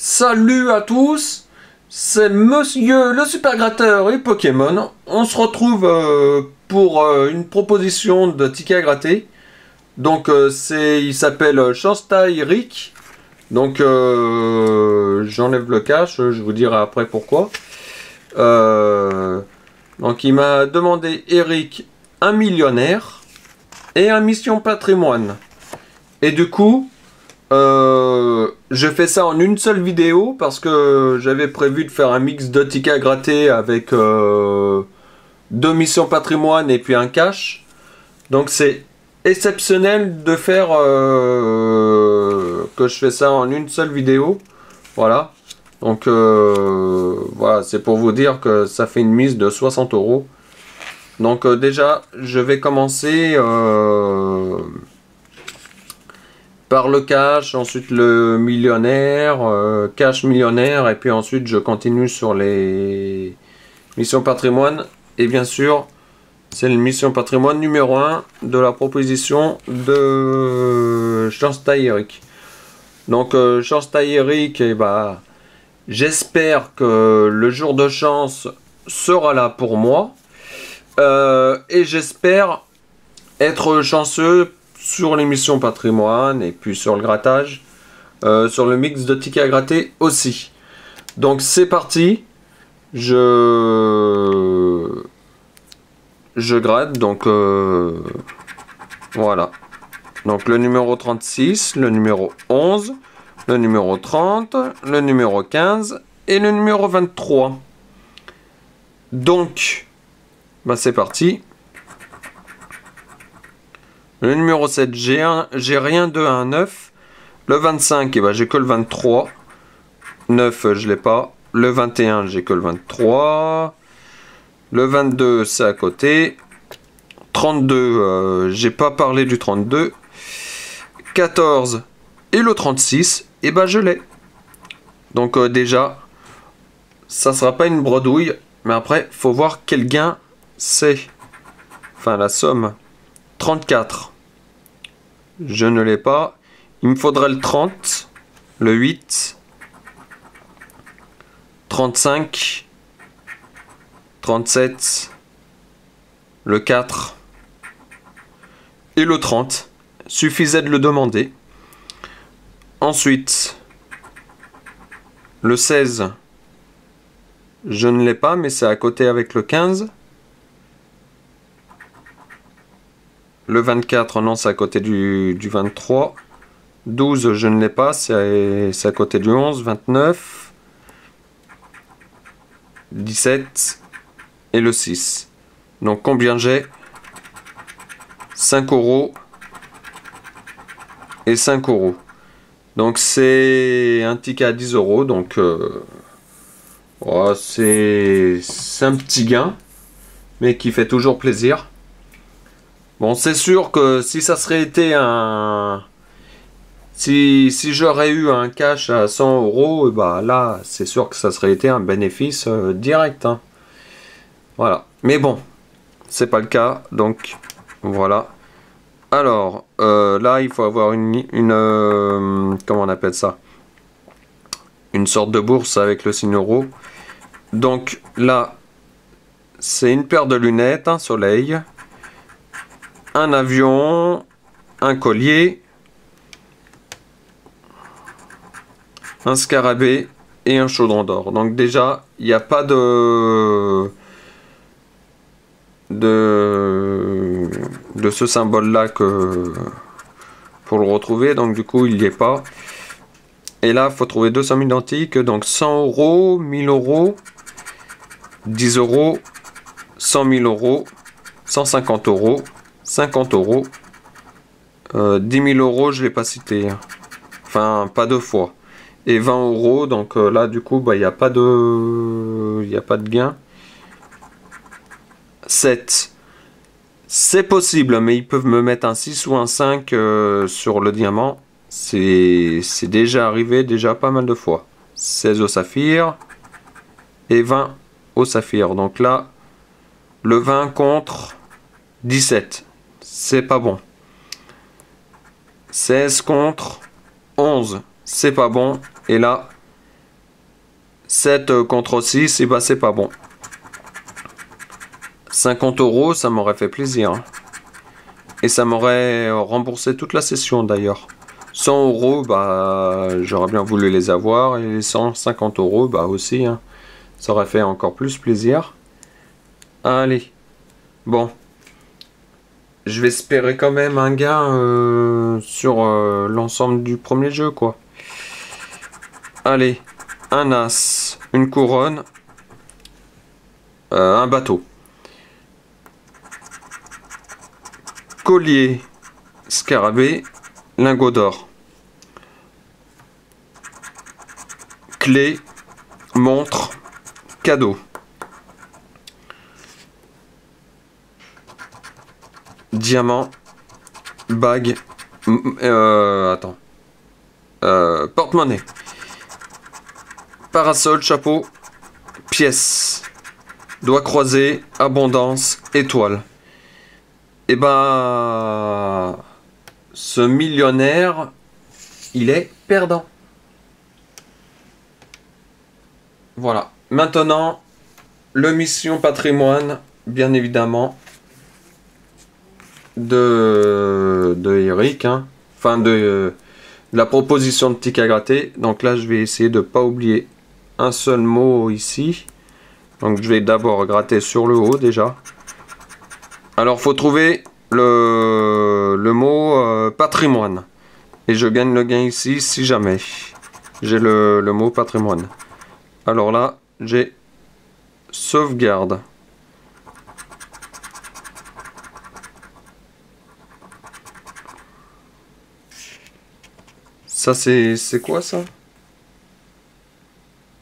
Salut à tous, c'est Monsieur le Super Gratteur et Pokémon. On se retrouve pour une proposition de ticket à gratter. Donc il s'appelle Chanstay Eric. Donc j'enlève le cache, je vous dirai après pourquoi. Donc il m'a demandé Eric un millionnaire et un mission patrimoine. Et du coup, je fais ça en une seule vidéo parce que j'avais prévu de faire un mix de tickets à gratter avec deux missions patrimoine et puis un cash. Donc c'est exceptionnel de faire que je fais ça en une seule vidéo. Voilà. Donc voilà, c'est pour vous dire que ça fait une mise de 60 €. Donc déjà, je vais commencer par le cash, ensuite le millionnaire, cash millionnaire, et puis ensuite je continue sur les missions patrimoine. Et bien sûr, c'est la mission patrimoine numéro 1 de la proposition de Chanstay Eric. Donc Chanstay Eric, et bah, j'espère que le jour de chance sera là pour moi. Et j'espère être chanceux sur l'émission patrimoine et puis sur le grattage, sur le mix de tickets à gratter aussi. Donc c'est parti, je gratte. Donc voilà, donc le numéro 36, le numéro 11, le numéro 30, le numéro 15 et le numéro 23. Donc bah c'est parti. Le numéro 7, j'ai rien de 1, 9. Le 25, et bah, j'ai que le 23. 9, je l'ai pas. Le 21, j'ai que le 23. Le 22, c'est à côté. 32, j'ai pas parlé du 32. 14 et le 36, et bah je l'ai. Donc déjà, ça sera pas une bredouille. Mais après, faut voir quel gain c'est. Enfin, la somme. 34. Je ne l'ai pas. Il me faudrait le 30, le 8, 35, 37, le 4 et le 30. Suffisait de le demander. Ensuite, le 16, je ne l'ai pas, mais c'est à côté avec le 15. Le 24, non, c'est à côté du 23. 12, je ne l'ai pas, c'est à côté du 11. 29. 17. Et le 6. Donc combien j'ai? 5 € et 5 €. Donc c'est un ticket à 10 €. Donc oh, c'est un petit gain, mais qui fait toujours plaisir. Bon, c'est sûr que si ça serait été un... Si j'aurais eu un cash à 100 €, bah là, c'est sûr que ça serait été un bénéfice direct. Hein. Voilà. Mais bon, c'est pas le cas, donc voilà. Alors, là, il faut avoir comment on appelle ça? Une sorte de bourse avec le signe euro. Donc là, c'est une paire de lunettes, un soleil, un avion, un collier, un scarabée et un chaudron d'or. Donc déjà, il n'y a pas de ce symbole-là pour le retrouver. Donc du coup, il n'y est pas. Et là, il faut trouver deux sommes identiques. Donc 100 €, 1000 €, 10 €, 100 000 €, 150 €, 50 €, 10 000 €, je ne l'ai pas cité. Enfin, pas deux fois. Et 20 €, donc là, du coup, bah, il n'y a pas de gain. 7. C'est possible, mais ils peuvent me mettre un 6 ou un 5 sur le diamant. C'est déjà arrivé, déjà pas mal de fois. 16 au saphir et 20 au saphir. Donc là, le 20 contre 17. C'est pas bon. 16 contre 11. C'est pas bon. Et là, 7 contre 6, et bah c'est pas bon. 50 €, ça m'aurait fait plaisir. Hein. Et ça m'aurait remboursé toute la session d'ailleurs. 100 €, bah j'aurais bien voulu les avoir. Et les 150 €, bah aussi. Hein. Ça aurait fait encore plus plaisir. Allez. Bon. Je vais espérer quand même un gain sur l'ensemble du premier jeu, quoi. Allez. Un as. Une couronne. Un bateau. Collier. Scarabée. Lingot d'or. Clé. Montre. Cadeau. Diamant. Bague. Attends. Porte-monnaie. Parasol, chapeau. Pièce. Doigt croisé. Abondance. Étoile. Et ben... ce millionnaire, il est perdant. Voilà. Maintenant, le mission patrimoine, bien évidemment, de Eric. Hein. Enfin, de la proposition de ticket à gratter. Donc là, je vais essayer de ne pas oublier un seul mot ici. Donc je vais d'abord gratter sur le haut déjà. Alors, faut trouver le mot patrimoine. Et je gagne le gain ici si jamais j'ai le mot patrimoine. Alors là, j'ai sauvegarde. Ça, c'est quoi ça?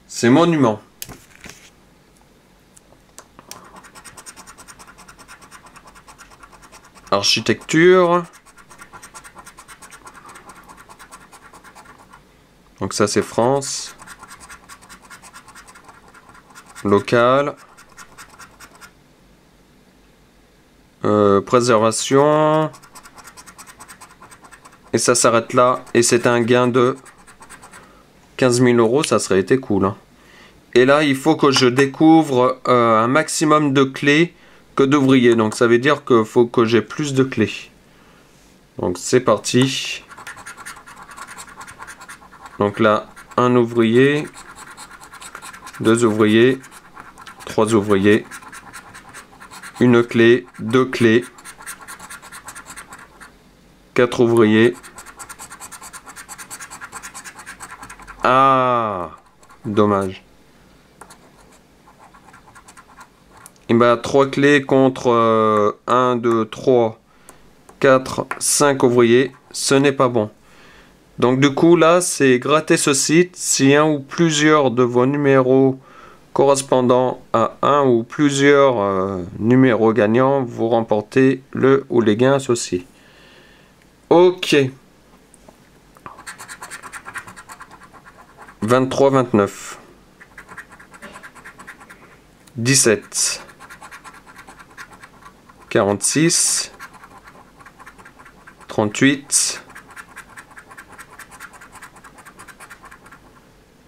C'est monument. Architecture. Donc ça, c'est France. Local. Préservation. Et ça s'arrête là. Et c'est un gain de 15 000 €. Ça serait été cool. Hein. Et là, il faut que je découvre un maximum de clés que d'ouvriers. Donc ça veut dire qu'il faut que j'ai plus de clés. Donc c'est parti. Donc là, un ouvrier. 2 ouvriers. 3 ouvriers. Une clé. 2 clés. 4 ouvriers. Ah, dommage. Et bah 3 clés contre 1, 2, 3, 4, 5 ouvriers. Ce n'est pas bon. Donc du coup là, c'est gratter ce site. Si un ou plusieurs de vos numéros correspondant à un ou plusieurs numéros gagnants, vous remportez le ou les gains associés. Ok. 23, 29. 17. 46. 38.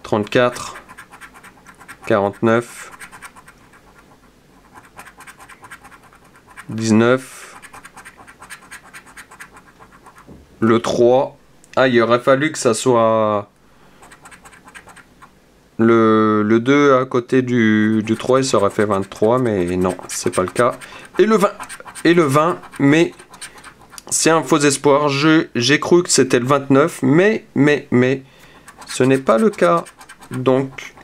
34. 49. 19. Le 3. Ah, il aurait fallu que ça soit le 2 à côté du 3, il serait fait 23, mais non, c'est pas le cas. Et le 20. Et le 20, mais c'est un faux espoir. J'ai cru que c'était le 29, mais ce n'est pas le cas. Donc,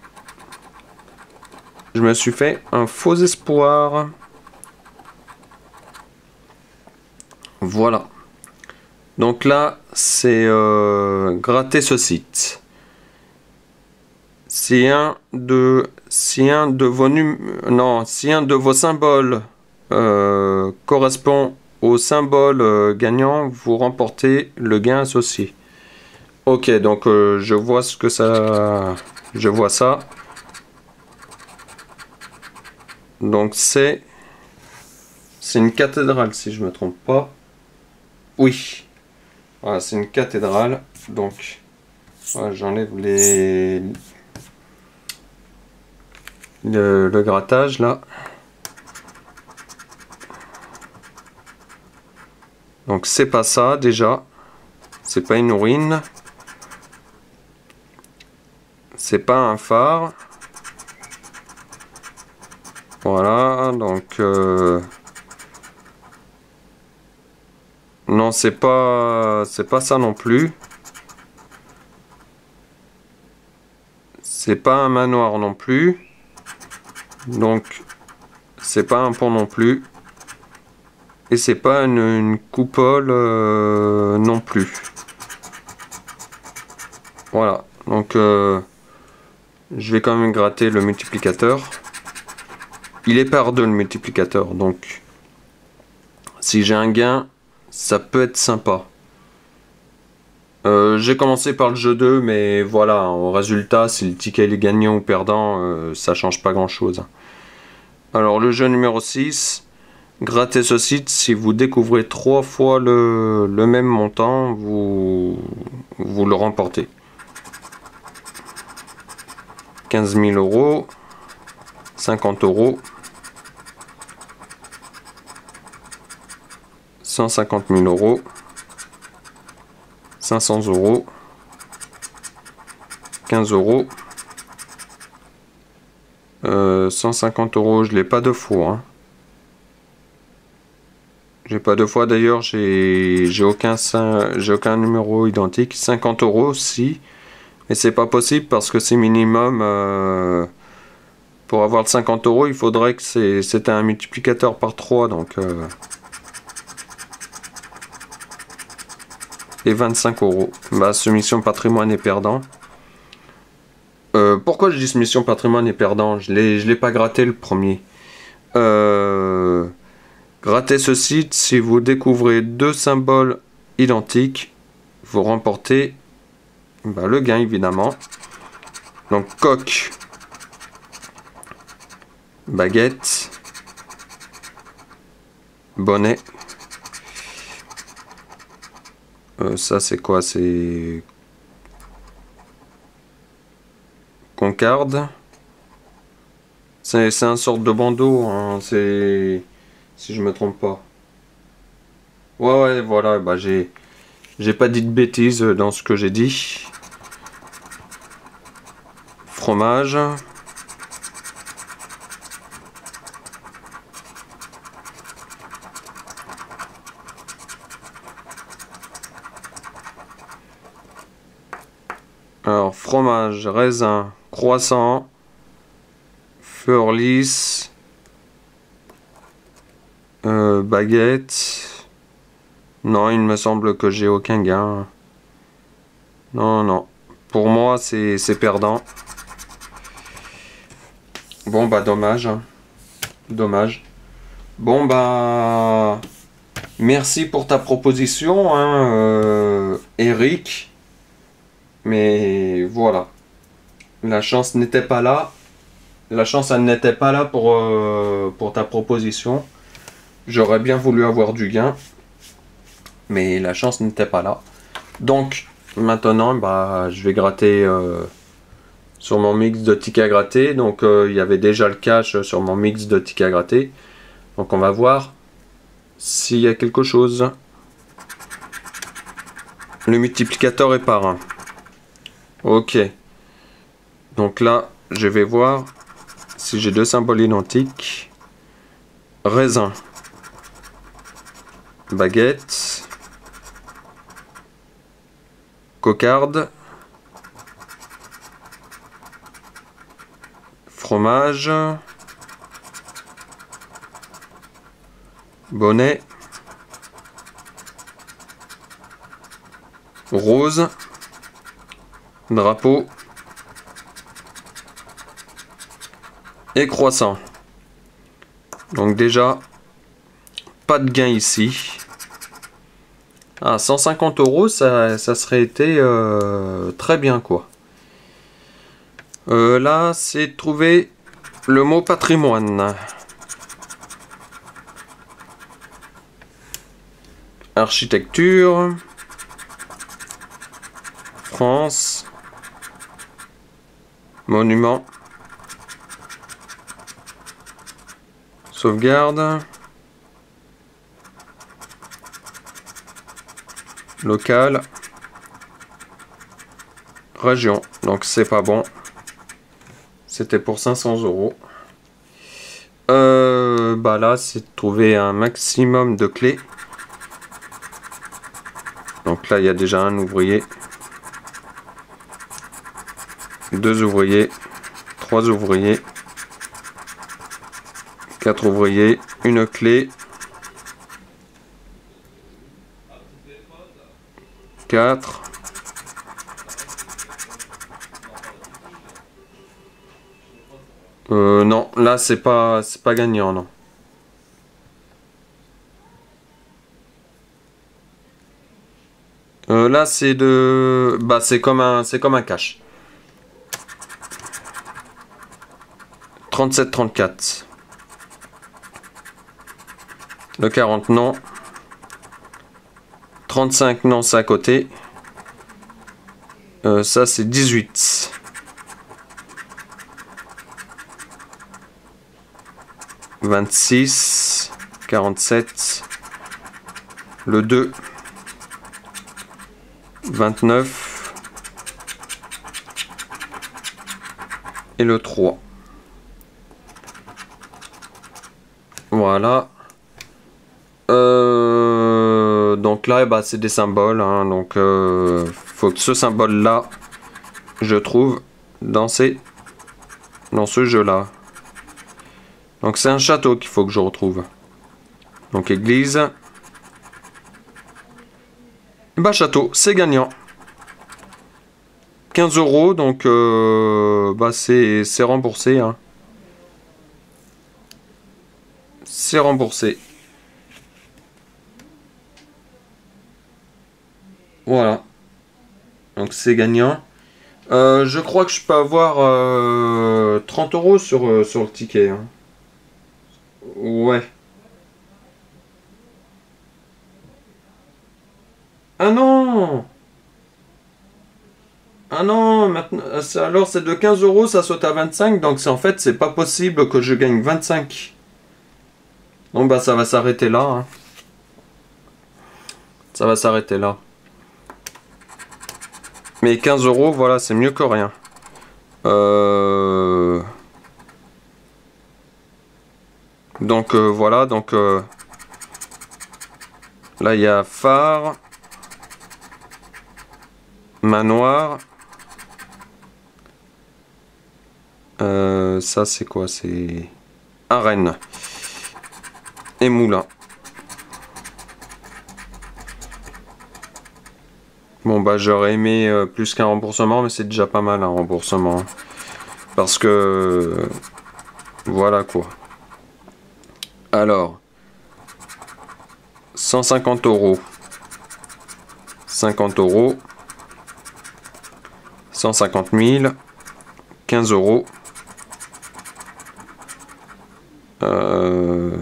je me suis fait un faux espoir. Voilà. Donc là, c'est gratter ce site. Si un de vos symboles correspond au symbole gagnant, vous remportez le gain associé. Ok, donc je vois ce que ça... Je vois ça. Donc c'est une cathédrale si je me trompe pas. Oui. Voilà, c'est une cathédrale. Donc voilà, j'enlève le grattage là. Donc c'est pas ça déjà. C'est pas une ruine. C'est pas un phare. Voilà, donc non, c'est pas ça non plus. C'est pas un manoir non plus. Donc c'est pas un pont non plus. Et c'est pas une coupole non plus. Voilà, donc je vais quand même gratter le multiplicateur. Il est par 2 le multiplicateur, donc si j'ai un gain, ça peut être sympa. J'ai commencé par le jeu 2, mais voilà, au résultat, si le ticket est gagnant ou perdant, ça change pas grand chose. Alors le jeu numéro 6, grattez ce site, si vous découvrez 3 fois le même montant, vous le remportez. 15 000 euros, 50 euros, 150 000 euros, 500 euros, 15 euros, 150 euros, je l'ai pas deux fois. Hein. J'ai pas deux fois d'ailleurs, j'ai aucun numéro identique. 50 euros aussi, mais c'est pas possible parce que c'est minimum. Pour avoir le 50 euros, il faudrait que c'était un multiplicateur par 3, donc. Et 25 euros. Bah, soumission patrimoine est perdant. Pourquoi je dis soumission patrimoine est perdant? Je l'ai pas gratté le premier. Grattez ce site, si vous découvrez 2 symboles identiques, vous remportez le gain évidemment. Donc coq, baguette, bonnet. Ça c'est quoi? C'est concarde. C'est un sorte de bandeau, hein. C'est... Si je me trompe pas. Ouais, voilà, bah j'ai pas dit de bêtises dans ce que j'ai dit. Fromage. Alors, fromage, raisin, croissant, fleurlis, baguette. Non, il me semble que j'ai aucun gain. Non, non. Pour moi, c'est perdant. Bon, bah, dommage. Dommage. Bon, bah... Merci pour ta proposition, hein, Eric. Mais voilà. La chance n'était pas là. La chance, elle n'était pas là pour ta proposition. J'aurais bien voulu avoir du gain. Mais la chance n'était pas là. Donc, maintenant, bah, je vais gratter sur mon mix de tickets à gratter. Donc, il y avait déjà le cash sur mon mix de tickets à gratter. Donc, on va voir s'il y a quelque chose. Le multiplicateur est par 1. Ok. Donc là, je vais voir si j'ai 2 symboles identiques. Raisin. Baguette. Cocarde. Fromage. Bonnet. Rose. Drapeau. Et croissant. Donc déjà, pas de gain ici. Ah, 150 euros, ça serait été très bien quoi. Là, c'est de trouver le mot patrimoine. Architecture. France. Monument. Sauvegarde. Local. Région. Donc c'est pas bon. C'était pour 500 €. Bah là, c'est de trouver un maximum de clés. Donc là, il y a déjà un ouvrier. 2 ouvriers. 3 ouvriers. 4 ouvriers. Une clé. 4. Non, là c'est pas gagnant, non. Là c'est de, bah c'est comme un cash. 37-34. Le 40 non. 35 non, c'est à côté. Ça c'est 18. 26, 47, le 2, 29 et le 3. Voilà. Donc là, bah, c'est des symboles. Hein, donc, faut que ce symbole-là, je trouve dans ce jeu-là. Donc c'est un château qu'il faut que je retrouve. Donc église. Et bah château, c'est gagnant. 15 €, donc bah c'est remboursé. Hein. C'est remboursé. Voilà. Donc c'est gagnant. Je crois que je peux avoir 30 € sur le ticket. Hein. Ouais. Ah non! Ah non, maintenant, alors c'est de 15 €, ça saute à 25, donc en fait c'est pas possible que je gagne 25. Donc bah ça va s'arrêter là. Hein. Ça va s'arrêter là. Mais 15 €, voilà, c'est mieux que rien. Donc voilà, donc là il y a phare, manoir. Ça c'est quoi? C'est arène et moulin. Bon bah j'aurais aimé plus qu'un remboursement, mais c'est déjà pas mal un remboursement. Hein. Parce que voilà quoi. Alors 150 €, 50 €, 150 000, 15 €,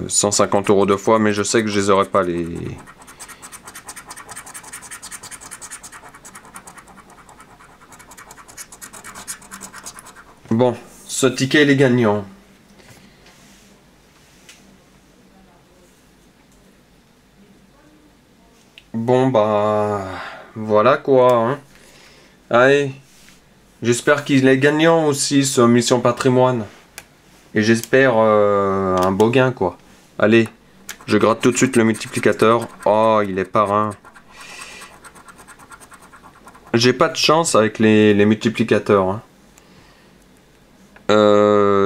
150 € deux fois, mais je sais que je les aurais pas les... Bon, ce ticket il est gagnant. Bon bah voilà quoi. Hein. Allez, j'espère qu'il est gagnant aussi ce Mission Patrimoine. Et j'espère un beau gain quoi. Allez, je gratte tout de suite le multiplicateur. Oh, il est parrain. J'ai pas de chance avec les multiplicateurs. Hein.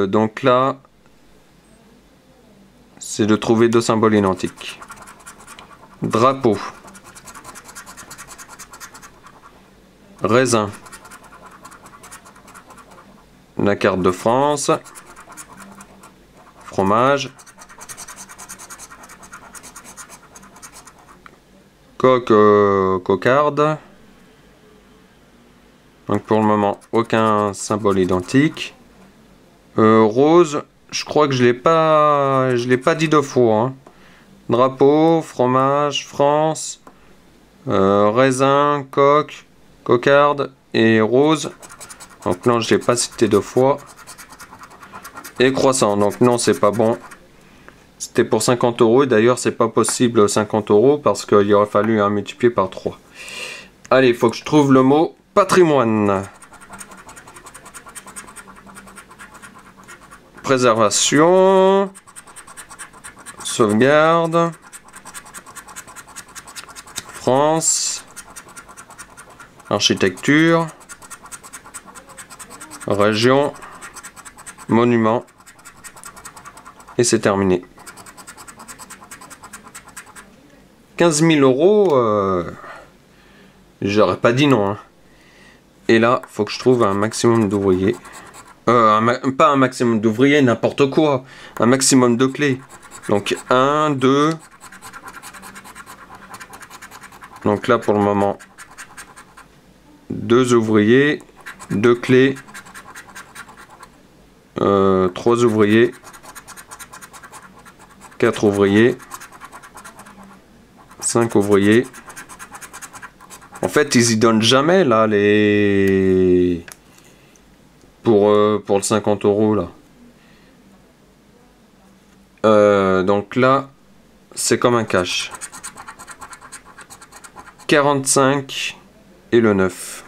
Donc là, c'est de trouver deux symboles identiques. Drapeau. Raisin. La carte de France. Fromage. Cocarde. Donc pour le moment, aucun symbole identique. Rose, je crois que je l'ai pas dit deux fois. Hein. Drapeau, fromage, France, raisin, cocarde et rose. Donc non, je l'ai pas cité deux fois. Et croissant, donc non, c'est pas bon. C'était pour 50 euros. D'ailleurs, c'est pas possible 50 euros parce qu'il aurait fallu un multiplier par 3. Allez, il faut que je trouve le mot patrimoine. Préservation. Sauvegarde. France. Architecture. Région. Monument. Et c'est terminé. 15 000 euros, j'aurais pas dit non. Hein. Et là, faut que je trouve un maximum d'ouvriers. Pas un maximum d'ouvriers, n'importe quoi. Un maximum de clés. Donc 1, 2. Donc là, pour le moment, 2 ouvriers, 2 clés, 3 ouvriers, 4 ouvriers, 5 ouvriers. En fait, ils y donnent jamais là les pour le 50 euros là. Donc là, c'est comme un cash. 45 et le 9.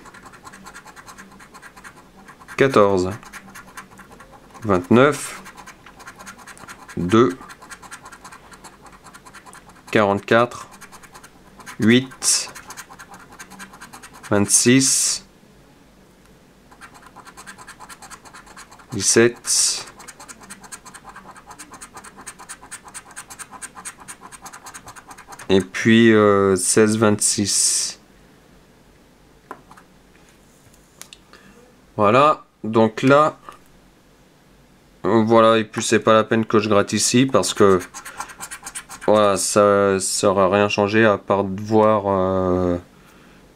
14. 29. 2. 44. 8. 26. 17. 'Et puis 16, 26. Voilà, donc là, voilà, et puis c'est pas la peine que je gratte ici parce que voilà, ça n'aura rien changé à part de voir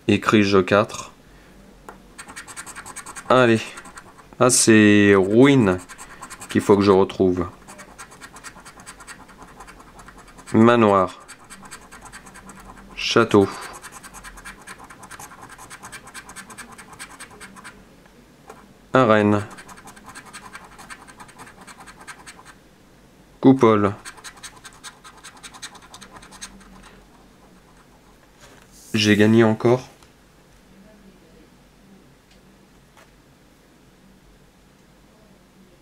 écrit jeu 4. Allez, ah c'est ruine qu'il faut que je retrouve. Manoir. Château. Arène. Coupole. J'ai gagné encore.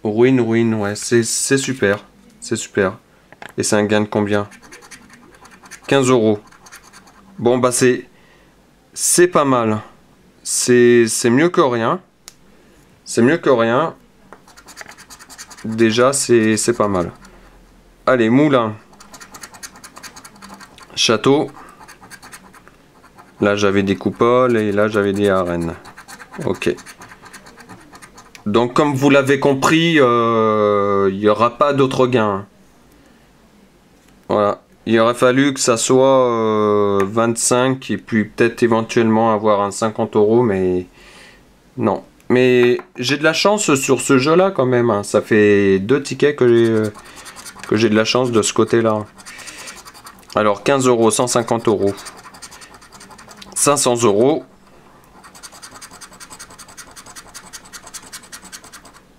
Ruine, ruine, ouais, c'est super. C'est super. Et c'est un gain de combien? 15 euros. Bon bah c'est pas mal. C'est mieux que rien. C'est mieux que rien. Déjà c'est pas mal. Allez, moulin. Château. Là j'avais des coupoles et là j'avais des arènes. Ok. Donc comme vous l'avez compris, il n'y aura pas d'autres gains. Voilà. Il aurait fallu que ça soit 25 et puis peut-être éventuellement avoir un 50 euros, mais non. Mais j'ai de la chance sur ce jeu-là quand même. Hein. Ça fait 2 tickets que j'ai de la chance de ce côté-là. Alors 15 euros, 150 euros, 500 euros,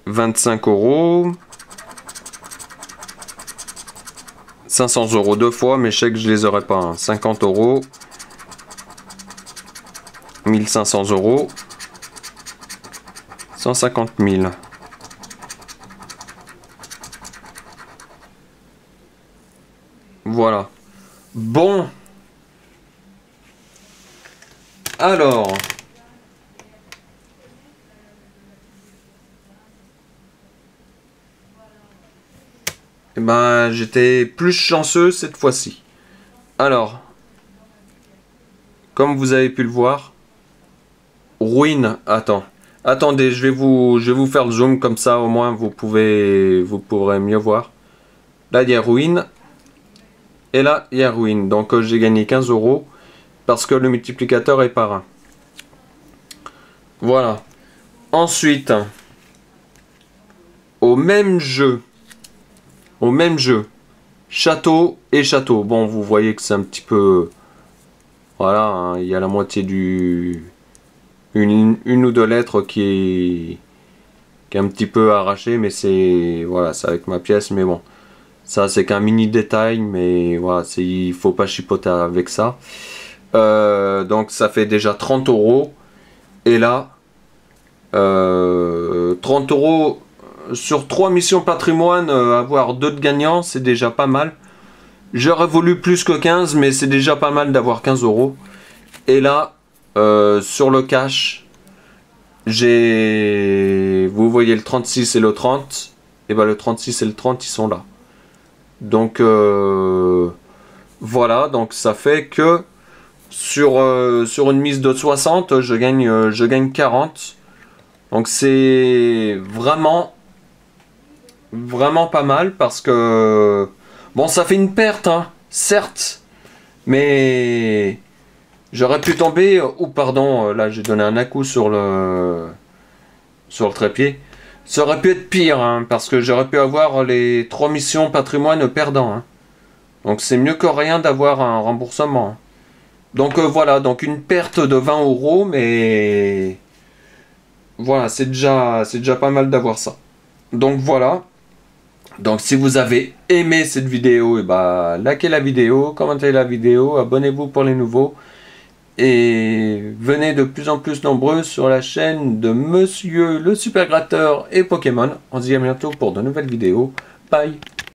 25 euros. 500 euros 2 fois, mais je sais que je les aurais pas. Hein. 50 euros. 1500 euros. 150 000. Voilà. Bon. Alors. Eh ben, j'étais plus chanceux cette fois-ci. Alors, comme vous avez pu le voir, ruine. Attendez, je vais vous faire le zoom comme ça, au moins vous pourrez mieux voir. Là, il y a ruine. Et là, il y a ruine. Donc, j'ai gagné 15 euros parce que le multiplicateur est par 1. Voilà. Ensuite, au même jeu, château et château. Bon, vous voyez que c'est un petit peu... Voilà, hein, il y a la moitié du... Une ou deux lettres qui est un petit peu arrachée, mais c'est... Voilà, c'est avec ma pièce, mais bon. Ça, c'est qu'un mini détail, mais voilà, il faut pas chipoter avec ça. Donc, ça fait déjà 30 euros. Et là, 30 euros sur 3 missions patrimoine, avoir 2 de gagnants, c'est déjà pas mal. J'aurais voulu plus que 15, mais c'est déjà pas mal d'avoir 15 euros. Et là, sur le cash, vous voyez le 36 et le 30. Et ben le 36 et le 30, ils sont là. Donc, voilà. Donc, ça fait que sur une mise de 60, je gagne 40. Donc, c'est vraiment pas mal parce que... Bon, ça fait une perte, hein, certes. Mais... J'aurais pu tomber... Oh, pardon, là, j'ai donné un coup sur le trépied. Ça aurait pu être pire, hein, parce que j'aurais pu avoir les 3 missions patrimoine perdant. Hein. Donc, c'est mieux que rien d'avoir un remboursement. Donc, voilà. Donc, une perte de 20 euros, mais... Voilà, c'est déjà pas mal d'avoir ça. Donc, voilà. Donc si vous avez aimé cette vidéo, et bah, likez la vidéo, commentez la vidéo, abonnez-vous pour les nouveaux. Et venez de plus en plus nombreux sur la chaîne de Monsieur le Super Gratteur et Pokémon. On se dit à bientôt pour de nouvelles vidéos. Bye!